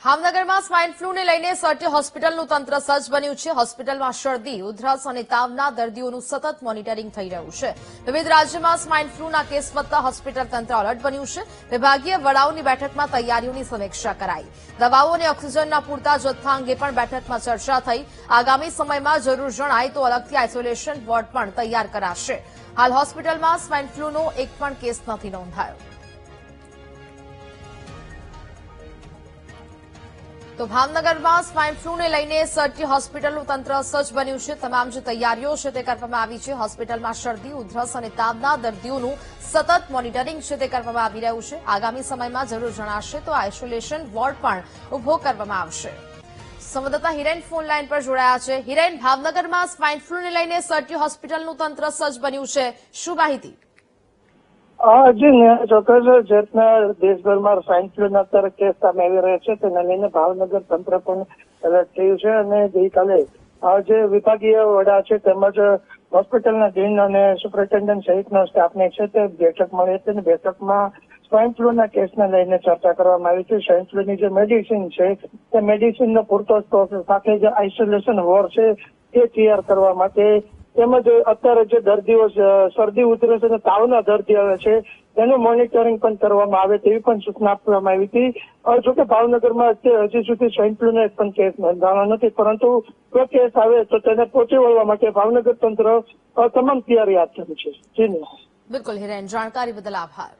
ભાવનગરમાં સ્વાઇન ફ્લૂને લઈને સર્ટી હોસ્પિટલનું તંત્ર સજ્જ બન્યું છે। હોસ્પિટલમાં શરદી, ઉધરસ અને તાવના દર્દીઓનું સતત મોનિટરિંગ થઈ રહ્યું છે। વિવિધ રાજ્યમાં સ્વાઇન ફ્લૂના કેસ વધતા હોસ્પિટલ તંત્ર એલર્ટ બન્યું છે। વિભાગીય વડાઓની બેઠકમાં તૈયારીઓની સમીક્ષા કરાઈ। દવાઓ અને ઓક્સિજનના પૂરતા જથ્થા અંગે પણ બેઠકમાં ચર્ચા થઈ। આગામી સમયમાં જરૂર જણાય તો અલગથી આઇસોલેશન વોર્ડ પણ તૈયાર કરાશે। હાલ હોસ્પિટલમાં સ્વાઇન ફ્લૂનો એક પણ કેસ નથી નોંધાયો। તો ભાવનગરમાં સ્વાઇન ફ્લૂને લઈને સર્ટી હોસ્પિટલનું તંત્ર સજ્જ બન્યું છે। તમામ જે તૈયારીઓ છે તે કરવામાં આવી છે। હોસ્પિટલમાં શરદી, ઉધરસ અને તાવના દર્દીઓનું સતત મોનિટરિંગ છે તે કરવામાં આવી રહ્યું છે। આગામી સમયમાં જરૂર જણાશે તો આઇસોલેશન વોર્ડ પણ ઉભો કરવામાં આવશે। સંવાદદાતા હિરેન ફોન લાઈન પર જોડાયા છે। હિરેન, ભાવનગરમાં સ્વાઇન ફ્લૂને લઈને સર્ટી હોસ્પિટલનું તંત્ર સજ્જ બન્યું છે, શું માહિતી? જી ચોક્કસ જેટના દેશભરમાં સ્વાઇન ફ્લૂના અત્યારે કેસ સામે આવી રહ્યા છે તેને લઈને ભાવનગર તંત્ર પણ એલર્ટ થયું છે અને ગઈકાલે જે વિભાગીય વડા છે તેમજ હોસ્પિટલના ડીન અને સુપરિન્ટેન્ડન્ટ સહિતના સ્ટાફને છે તે બેઠક મળી હતી અને બેઠકમાં સ્વાઇન ફ્લૂના કેસને લઈને ચર્ચા કરવામાં આવી છે। સ્વાઇન ફ્લૂની જે મેડિસિન છે તે મેડિસિનનો પૂરતો સ્ટોક સાથે જે આઇસોલેશન વોર્ડ છે તે તૈયાર કરવા માટે તેમજ અત્યારે જે દર્દીઓ શરદી, ઉધરસ અને તાવના દર્દી આવે છે તેનું મોનિટરિંગ પણ કરવામાં આવે તેવી પણ સૂચના આપવામાં આવી હતી। જોકે ભાવનગરમાં હજી સુધી સ્વાઇન ફ્લૂનો એક પણ કેસ નોંધાયો નથી, પરંતુ કોઈ કેસ આવે તો તેને પહોંચી વળવા માટે ભાવનગર તંત્ર તમામ તૈયારી હાથ ધરી છે। જી બિલકુલ હિરેન, જાણકારી બદલ આભાર।